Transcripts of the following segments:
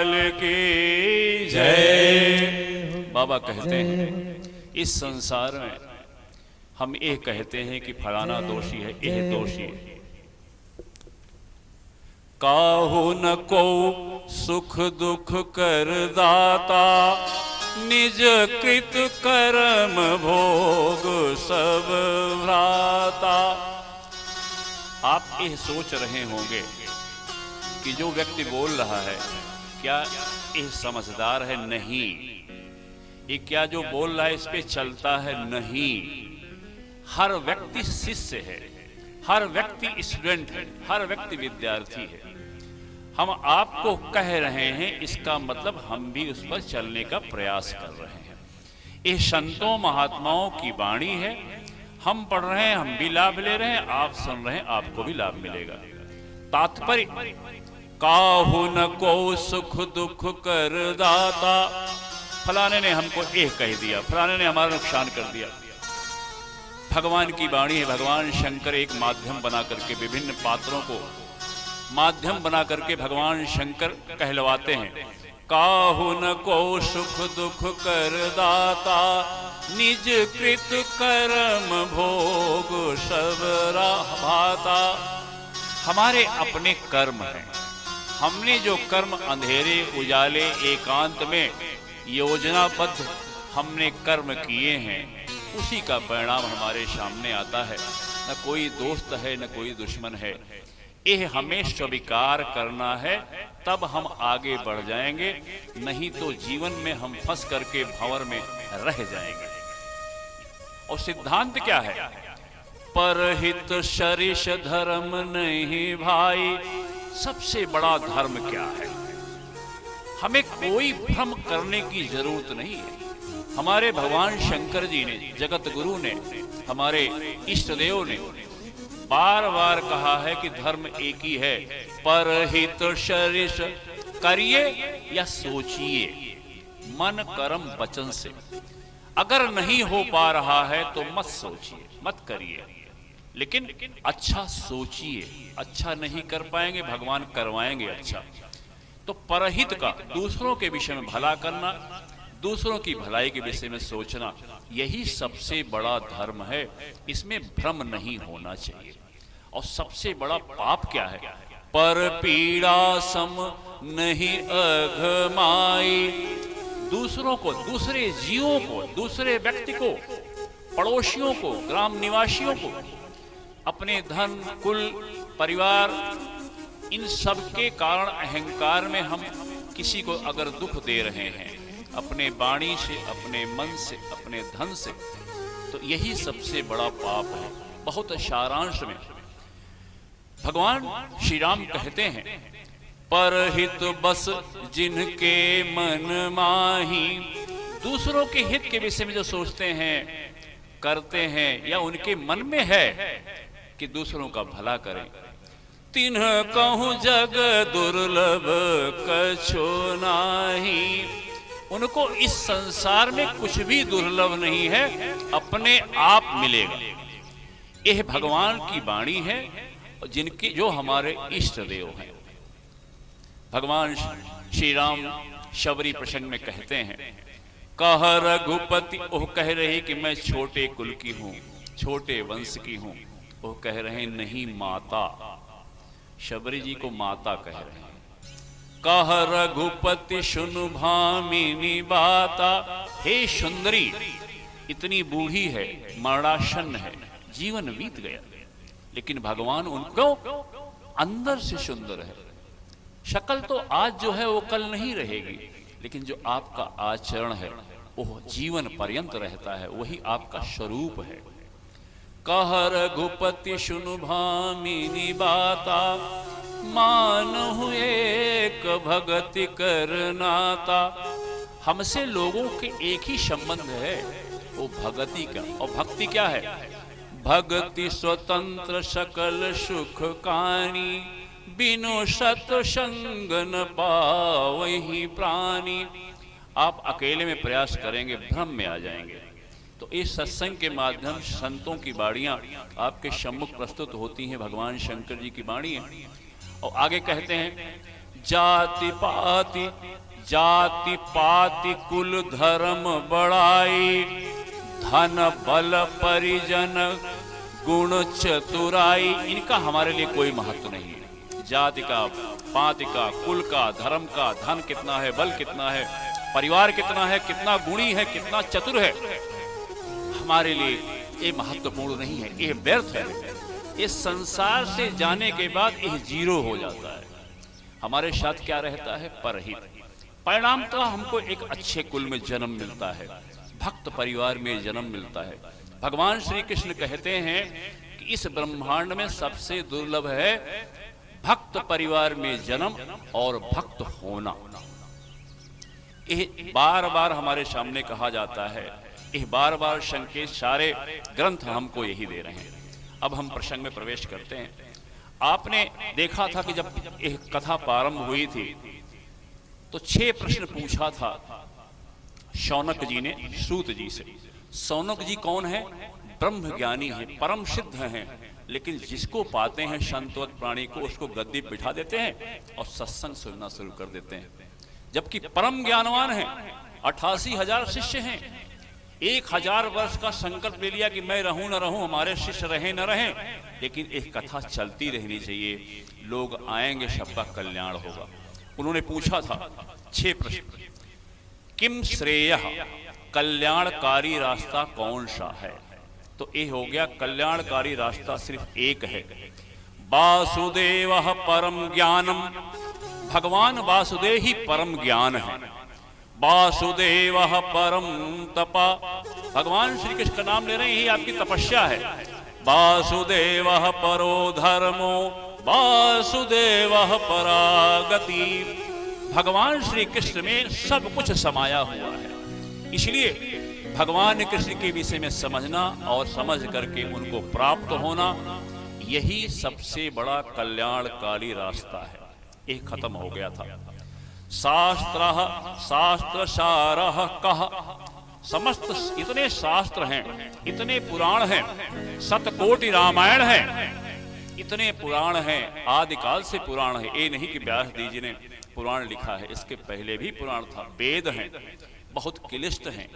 की जय। बाबा कहते हैं इस संसार में हम ये कहते हैं कि फलाना दोषी है, यह दोषी है। काहू न को सुख दुख कर दाता, निज कृत कर्म भोग सब भ्राता। आप यह सोच रहे होंगे कि जो व्यक्ति बोल रहा है क्या यह समझदार है? नहीं। ये क्या जो बोल रहा है इस पे चलता है? नहीं। हर व्यक्ति शिष्य है, हर व्यक्ति स्टूडेंट है, हर व्यक्ति विद्यार्थी है। हम आपको कह रहे हैं, इसका मतलब हम भी उस पर चलने का प्रयास कर रहे हैं। ये संतों महात्माओं की वाणी है, हम पढ़ रहे हैं, हम भी लाभ ले रहे हैं, आप सुन रहे हैं, आपको भी लाभ मिलेगा। तात्पर्य काहू न को सुख दुख कर दाता। फलाने ने हमको एक कह दिया, फलाने ने हमारा नुकसान कर दिया। भगवान की वाणी है। भगवान शंकर एक माध्यम बना करके, विभिन्न पात्रों को माध्यम बना करके भगवान शंकर कहलवाते हैं। काहू न को सुख दुख कर दाता, निज कृत कर्म भोग सब भाता। हमारे अपने कर्म हैं, हमने जो कर्म अंधेरे उजाले एकांत में योजनाबद्ध हमने कर्म किए हैं, उसी का परिणाम हमारे सामने आता है। न कोई दोस्त है, न कोई दुश्मन है। यह हमें स्वीकार करना है, तब हम आगे बढ़ जाएंगे। नहीं तो जीवन में हम फंस करके भंवर में रह जाएंगे। और सिद्धांत क्या है? परहित सरिष धर्म नहीं भाई। सबसे बड़ा धर्म क्या है? हमें कोई भ्रम करने की जरूरत नहीं है। हमारे भगवान शंकर जी ने, जगत गुरु ने, हमारे इष्ट देव ने बार बार कहा है कि धर्म एक ही है। परहित सरिष करिए या सोचिए, मन कर्म वचन से। अगर नहीं हो पा रहा है तो मत सोचिए, मत करिए, लेकिन अच्छा सोचिए। अच्छा नहीं कर पाएंगे, भगवान करवाएंगे अच्छा। तो परहित का दूसरों के विषय में भला करना, दूसरों की भलाई के विषय में सोचना, यही सबसे बड़ा धर्म है। इसमें भ्रम नहीं होना चाहिए। और सबसे बड़ा पाप क्या है? पर पीड़ा सम नहीं अघमाई। दूसरों को, दूसरे जीवों को, दूसरे व्यक्ति को, पड़ोसियों को, ग्राम निवासियों को, अपने धन कुल परिवार, इन सब के कारण अहंकार में हम किसी को अगर दुख दे रहे हैं अपने वाणी से, अपने मन से, अपने धन से, तो यही सबसे बड़ा पाप है। बहुत सारांश में भगवान श्री राम कहते हैं, परहित बस जिनके मन माही। दूसरों के हित के विषय में जो सोचते हैं, करते हैं, या उनके मन में है कि दूसरों का भला करें, तिन्ह कहूं जग दुर्लभ कछो नाही। उनको इस संसार में कुछ भी दुर्लभ नहीं है, अपने आप मिलेगा। यह भगवान की वाणी है, जिनके जो हमारे इष्ट देव हैं। भगवान श्री राम शबरी प्रसंग में कहते हैं, कह रघुपति, ओह कह रही कि मैं छोटे कुल की हूं, छोटे वंश की हूं। वो कह रहे हैं नहीं माता। शबरी जी को माता कह रहे हैं। कह रघुपति सुनु भामिनी बाता। हे सुंदरी, इतनी बूढ़ी है, मरणासन है, जीवन बीत गया, लेकिन भगवान उनको अंदर से सुंदर है। शक्ल तो आज जो है वो कल नहीं रहेगी, लेकिन जो आपका आचरण है वो जीवन पर्यंत रहता है, वही आपका स्वरूप है। कह रघुपति सुनु भामिनी बाता, मान हुए एक भगति कर नाता। हमसे लोगों के एक ही संबंध है, वो भगति का। और भक्ति क्या है? भक्ति स्वतंत्र सकल सुख कानी, बिनु सत्संग न पावहि प्राणी। आप अकेले में प्रयास करेंगे, भ्रम में आ जाएंगे। तो इस सत्संग के माध्यम संतों की वाणियां आपके सम्मुख प्रस्तुत होती हैं। भगवान शंकर जी की वाणी है। और आगे कहते हैं, जाति पाति कुल धर्म बड़ाई, धन बल परिजन गुण चतुराई, इनका हमारे लिए कोई महत्व नहीं है। जाति का, पाति का, कुल का, धर्म का, धन कितना है, बल कितना है, परिवार कितना है, कितना गुणी है, कितना चतुर है, हमारे लिए ये महत्वपूर्ण नहीं है, ये व्यर्थ है। इस संसार से जाने के बाद यह जीरो हो जाता है। हमारे साथ क्या रहता है? परहित। परिणाम तो हमको एक अच्छे कुल में जन्म मिलता है, भक्त परिवार में जन्म मिलता है। भगवान श्री कृष्ण कहते हैं कि इस ब्रह्मांड में सबसे दुर्लभ है भक्त परिवार में जन्म और भक्त होना। यह बार बार हमारे सामने कहा जाता है, यह बार बार संकेत सारे ग्रंथ हमको यही दे रहे हैं। अब हम प्रसंग में प्रवेश करते हैं। आपने देखा था कि जब यह कथा प्रारंभ हुई थी तो 6 प्रश्न पूछा था शौनक जी ने सूत जी से। शौनक जी कौन है? ब्रह्म ज्ञानी है, परम सिद्ध हैं, लेकिन जिसको पाते हैं संतवत प्राणी को, उसको गद्दी बिठा देते हैं और सत्संग सुनना शुरू कर देते हैं। जबकि परम ज्ञानवान है, 88,000 शिष्य हैं, 1000 वर्ष का संकल्प ले लिया कि मैं रहूं न रहूं, हमारे शिष्य रहे न रहे, लेकिन एक कथा चलती रहनी चाहिए, लोग आएंगे, सबका कल्याण होगा। उन्होंने पूछा था 6 प्रश्न। किम श्रेयः, कल्याणकारी रास्ता कौन सा है? तो ये हो गया, कल्याणकारी रास्ता सिर्फ एक है, वासुदेवः परम ज्ञानम। भगवान वासुदेव ही परम ज्ञान है। वासुदेवः परम तपा, भगवान श्री कृष्ण का नाम ले रहे हैं, यही आपकी तपस्या है। वासुदेवः परो धर्मो, वासुदेवः परागति। भगवान श्री कृष्ण में सब कुछ समाया हुआ है, इसलिए भगवान कृष्ण के विषय में समझना और समझ करके उनको प्राप्त होना, यही सबसे बड़ा कल्याणकारी रास्ता है। ये खत्म हो गया था। शास्त्र सारः कः, समस्त इतने शास्त्र हैं, इतने पुराण हैं, 7 रामायण हैं, इतने पुराण हैं, आदिकाल से पुराण है। ये नहीं कि व्यास जी ने पुराण लिखा है, इसके पहले भी पुराण था। वेद हैं, बहुत क्लिष्ट हैं,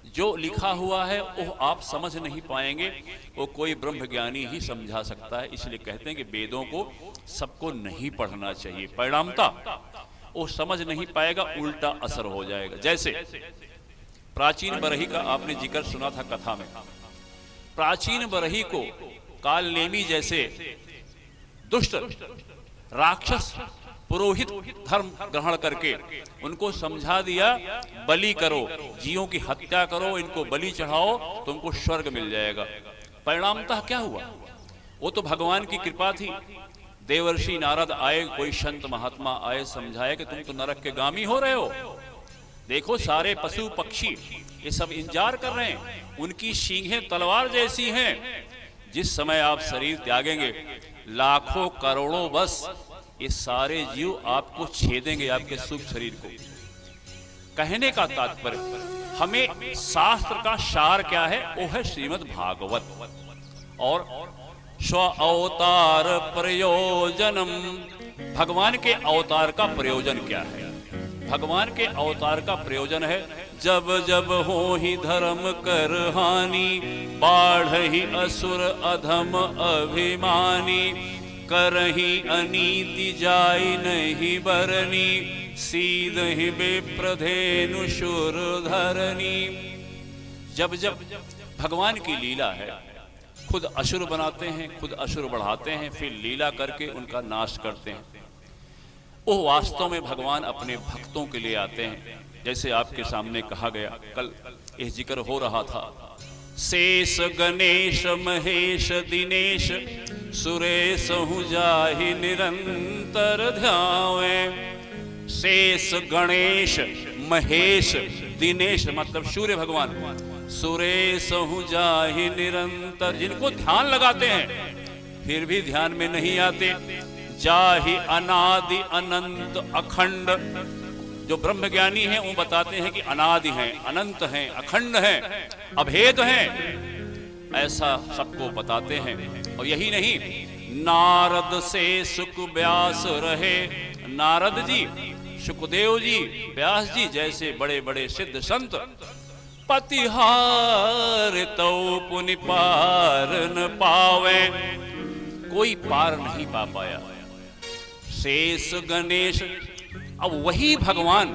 जो लिखा हुआ है वो आप समझ नहीं पाएंगे, वो कोई ब्रह्मज्ञानी ही समझा सकता है। इसलिए कहते हैं कि वेदों को सबको नहीं पढ़ना चाहिए, परिणामता वो समझ नहीं पाएगा, उल्टा असर हो जाएगा। जैसे प्राचीन बरही का आपने जिक्र सुना था कथा में। प्राचीन बरही को काल नेमी जैसे दुष्ट राक्षस पुरोहित धर्म ग्रहण करके उनको समझा दिया, बलि करो, जीवों की हत्या करो, इनको बलि चढ़ाओ, तुमको स्वर्ग मिल जाएगा। परिणामतः क्या हुआ? वो तो भगवान की कृपा थी। देवर्षि नारद आए, कोई संत महात्मा आए, समझाए कि तुम तो नरक के गामी हो रहे हो। देखो सारे पशु पक्षी ये सब इंतजार कर रहे हैं, उनकी सींगें तलवार जैसी हैं। जिस समय आप शरीर त्यागेंगे, लाखों करोड़ों बस ये सारे जीव आपको छेदेंगे, आपके शुभ शरीर को। कहने का तात्पर्य, हमें शास्त्र का सार क्या है? वो है श्रीमद् भागवत और स्व अवतार प्रयोजनम। भगवान के अवतार का प्रयोजन क्या है? भगवान के अवतार का प्रयोजन है, जब जब हो ही धर्म कर हानि, बाढ़हि असुर अधम अभिमानी, करहि अनीति जाय नहीं बरनी, सीधहि विप्रधेनु शूर धरनी। जब जब भगवान की लीला है, खुद असुर बनाते हैं, खुद असुर बढ़ाते हैं, फिर लीला करके उनका नाश करते हैं। वो वास्तव में भगवान अपने भक्तों के लिए आते हैं। जैसे आपके सामने कहा गया, कल यह जिक्र हो रहा था, शेष गणेश महेश दिनेश, सुरेश हूँ जाहि निरंतर ध्यावे। शेष गणेश महेश दिनेश मतलब सूर्य भगवान, सुरेश हूँ जाहि निरंतर, जिनको ध्यान लगाते हैं फिर भी ध्यान में नहीं आते। जाहि अनादि अनंत अखंड, जो ब्रह्मज्ञानी हैं वो बताते हैं कि अनादि हैं, अनंत हैं, अखंड हैं, अभेद हैं, ऐसा सबको बताते हैं। और यही नहीं, नारद से सुख व्यास रहे, नारद जी, सुखदेव जी, व्यास जी जैसे बड़े बड़े सिद्ध संत पतिहार तो पुनि पार न पावे, कोई पार नहीं पा पाया। शेष गणेश, अब वही भगवान